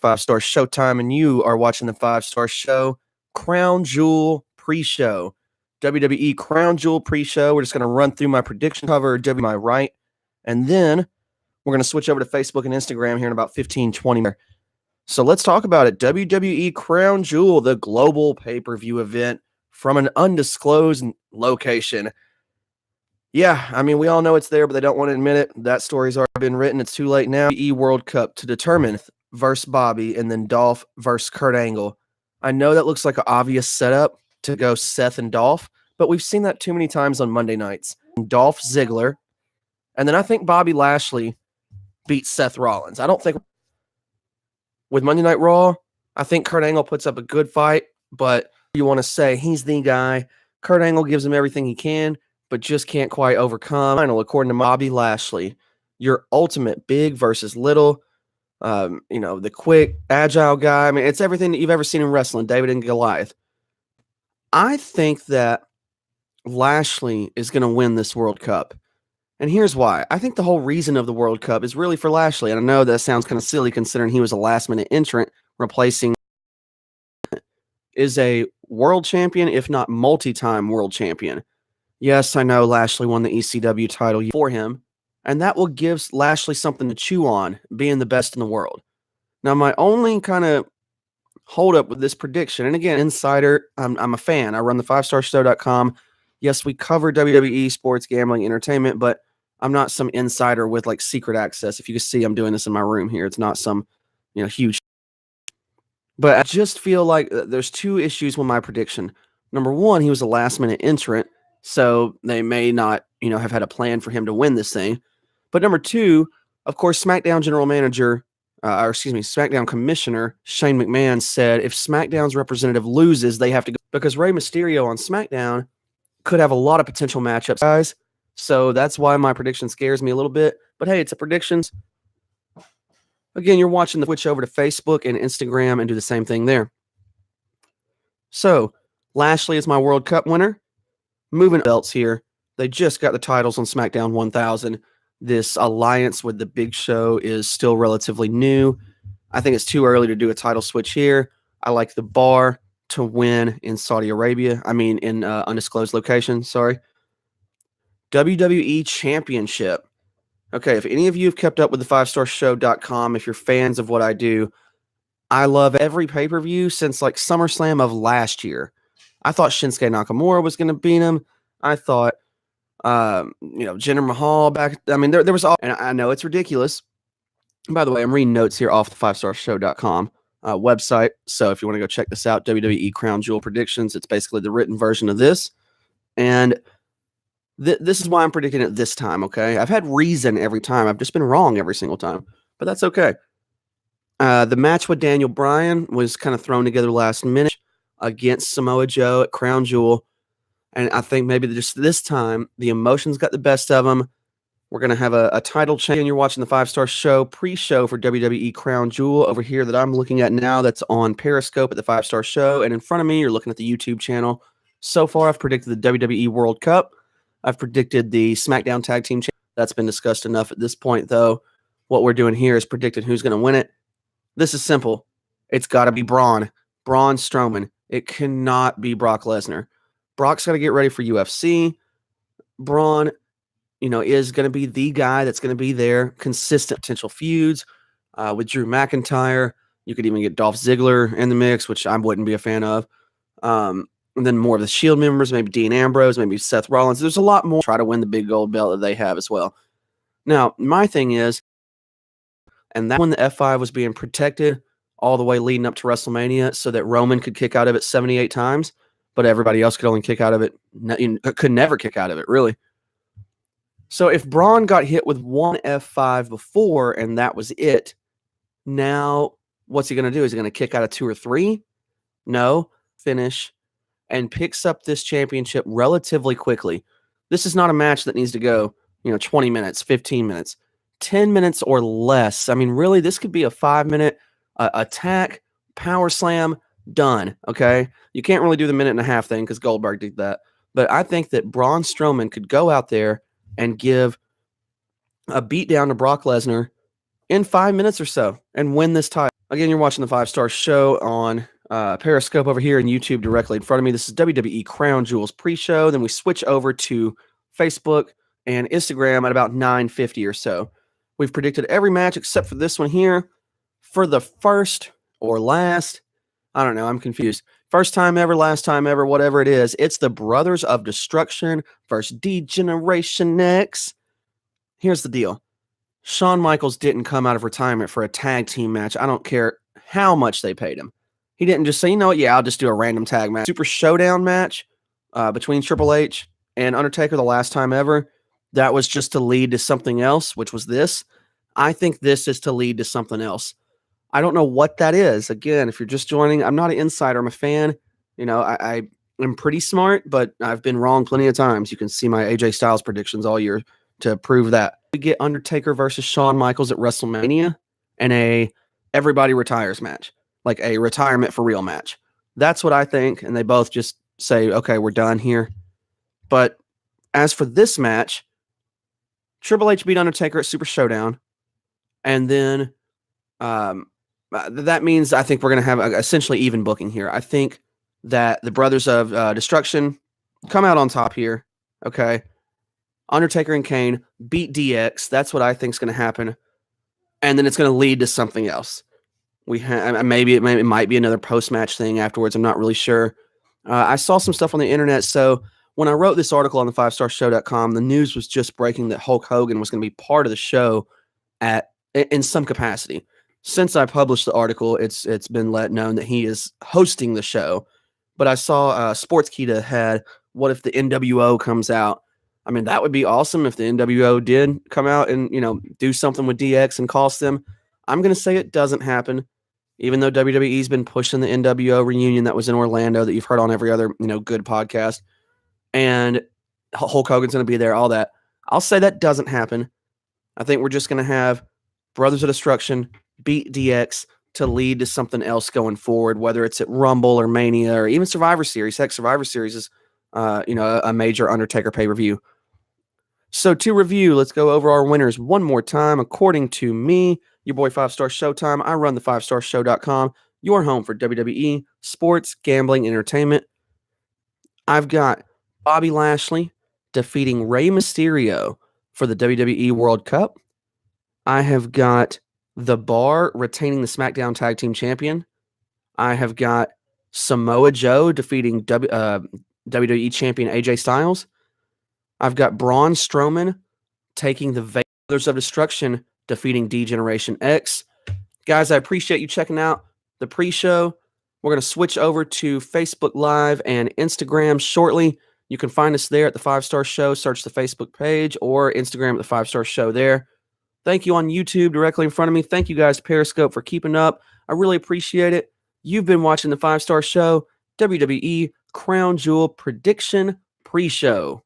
5 Star Showtime, and you are watching the 5 Star Show Crown Jewel pre-show. WWE Crown Jewel pre-show. We're just going to run through my prediction cover, my right, and then we're going to switch over to Facebook and Instagram here in about 15-20 minutes. So let's talk about it. WWE Crown Jewel, the global pay-per-view event from an undisclosed location. Yeah, I mean, we all know it's there, but they don't want to admit it. That story's already been written. It's too late now. WWE World Cup to determine versus Bobby, and then Dolph versus Kurt Angle. I know that looks like an obvious setup to go Seth and Dolph, but we've seen that too many times on Monday nights. Dolph Ziggler, and then I think Bobby Lashley beats Seth Rollins. I don't think with Monday Night Raw, I think Kurt Angle puts up a good fight, but you want to say he's the guy. Kurt Angle gives him everything he can, but just can't quite overcome. According to Bobby Lashley, your ultimate big versus little, the quick, agile guy. I mean, it's everything that you've ever seen in wrestling, David and Goliath. I think that Lashley is going to win this World Cup. And here's why. I think the whole reason of the World Cup is really for Lashley. And I know that sounds kind of silly considering he was a last-minute entrant replacing is a world champion, if not multi-time world champion. Yes, I know Lashley won the ECW title for him, and that will give Lashley something to chew on, being the best in the world. Now, my only kind of hold up with this prediction, and again, insider, I'm a fan. I run the 5starshow.com. Yes, we cover WWE, sports, gambling, entertainment, but I'm not some insider with like secret access. If you can see, I'm doing this in my room here. It's not some, huge. But I just feel like there's two issues with my prediction. Number one, he was a last-minute entrant, so they may not, have had a plan for him to win this thing. But number two, of course, SmackDown general manager, SmackDown commissioner Shane McMahon said if SmackDown's representative loses, they have to go because Rey Mysterio on SmackDown could have a lot of potential matchups, guys. So that's why my prediction scares me a little bit. But hey, it's a predictions. Again, you're watching the switch over to Facebook and Instagram and do the same thing there. So Lashley is my World Cup winner. Moving belts here. They just got the titles on SmackDown 1000. This alliance with the Big Show is still relatively new. I think it's too early to do a title switch here. I like the bar to win in Saudi Arabia. I mean, in undisclosed location, sorry. WWE Championship. Okay, if any of you have kept up with the 5starshow.com, if you're fans of what I do, I love every pay-per-view since like SummerSlam of last year. I thought Shinsuke Nakamura was going to beat him. I thought, Jinder Mahal back. I mean, there was all, and I know it's ridiculous. By the way, I'm reading notes here off the 5starshow.com website. So if you want to go check this out, WWE Crown Jewel predictions, it's basically the written version of this. And this is why I'm predicting it this time, okay? I've had reason every time. I've just been wrong every single time, but that's okay. The match with Daniel Bryan was kind of thrown together last minute against Samoa Joe at Crown Jewel, and I think maybe just this time the emotions got the best of them. We're going to have a title change, and you're watching the 5-Star Show pre-show for WWE Crown Jewel over here that I'm looking at now. That's on Periscope at the 5-Star Show, and in front of me, you're looking at the YouTube channel. So far, I've predicted the WWE World Cup. I've predicted the SmackDown Tag Team Championship. That's been discussed enough at this point, though. What we're doing here is predicting who's going to win it. This is simple. It's got to be Braun Strowman. It cannot be Brock Lesnar. Brock's got to get ready for UFC. Braun, is going to be the guy that's going to be there. Consistent potential feuds with Drew McIntyre. You could even get Dolph Ziggler in the mix, which I wouldn't be a fan of. And then more of the Shield members, maybe Dean Ambrose, maybe Seth Rollins. There's a lot more. Try to win the big gold belt that they have as well. Now, my thing is, and that when the F5 was being protected all the way leading up to WrestleMania so that Roman could kick out of it 78 times, but everybody else could only kick out of it, could never kick out of it, really. So if Braun got hit with one F5 before and that was it, now what's he going to do? Is he going to kick out of 2 or 3? No, finish. And picks up this championship relatively quickly. This is not a match that needs to go, 20 minutes, 15 minutes, 10 minutes or less. I mean, really, this could be a 5-minute attack, power slam, done, okay? You can't really do the minute and a half thing because Goldberg did that. But I think that Braun Strowman could go out there and give a beatdown to Brock Lesnar in 5 minutes or so and win this title. Again, you're watching the 5-Star Show on Periscope over here and YouTube directly in front of me. This is WWE Crown Jewels pre-show. Then we switch over to Facebook and Instagram at about 9:50 or so. We've predicted every match except for this one here. For the first or last, I don't know, I'm confused. First time ever, last time ever, whatever it is, it's the Brothers of Destruction versus D-Generation X. Here's the deal. Shawn Michaels didn't come out of retirement for a tag team match. I don't care how much they paid him. He didn't just say, you know what, yeah, I'll just do a random tag match. Super Showdown match between Triple H and Undertaker the last time ever. That was just to lead to something else, which was this. I think this is to lead to something else. I don't know what that is. Again, if you're just joining, I'm not an insider. I'm a fan. You know, I am pretty smart, but I've been wrong plenty of times. You can see my AJ Styles predictions all year to prove that. We get Undertaker versus Shawn Michaels at WrestleMania and a everybody retires match, like a retirement for real match. That's what I think. And they both just say, okay, we're done here. But as for this match, Triple H beat Undertaker at Super Showdown. And then that means I think we're going to have essentially even booking here. I think that the Brothers of Destruction come out on top here. Okay. Undertaker and Kane beat DX. That's what I think is going to happen. And then it's going to lead to something else. Maybe it might be another post-match thing afterwards. I'm not really sure. I saw some stuff on the internet. So when I wrote this article on the 5starshow.com, the news was just breaking that Hulk Hogan was going to be part of the show in some capacity. Since I published the article, it's been let known that he is hosting the show. But I saw Sportskeeda had, what if the NWO comes out? I mean, that would be awesome if the NWO did come out and, do something with DX and cost them. I'm going to say it doesn't happen, even though WWE's been pushing the NWO reunion that was in Orlando that you've heard on every other, good podcast. And Hulk Hogan's going to be there, all that. I'll say that doesn't happen. I think we're just going to have Brothers of Destruction beat DX to lead to something else going forward, whether it's at Rumble or Mania or even Survivor Series. Heck, Survivor Series is, a major Undertaker pay-per-view. So to review, let's go over our winners one more time. According to me, your boy 5-Star Showtime, I run the 5starshow.com, your home for WWE, sports, gambling, entertainment. I've got Bobby Lashley defeating Rey Mysterio for the WWE World Cup. I have got The Bar retaining the SmackDown Tag Team Champion. I have got Samoa Joe defeating WWE Champion AJ Styles. I've got Braun Strowman taking the Brothers of Destruction, defeating D-Generation X. Guys, I appreciate you checking out the pre-show. We're going to switch over to Facebook Live and Instagram shortly. You can find us there at the 5-Star Show. Search the Facebook page or Instagram at the 5-Star Show there. Thank you on YouTube directly in front of me. Thank you guys, Periscope, for keeping up. I really appreciate it. You've been watching the 5-Star Show, WWE Crown Jewel Prediction Pre-Show.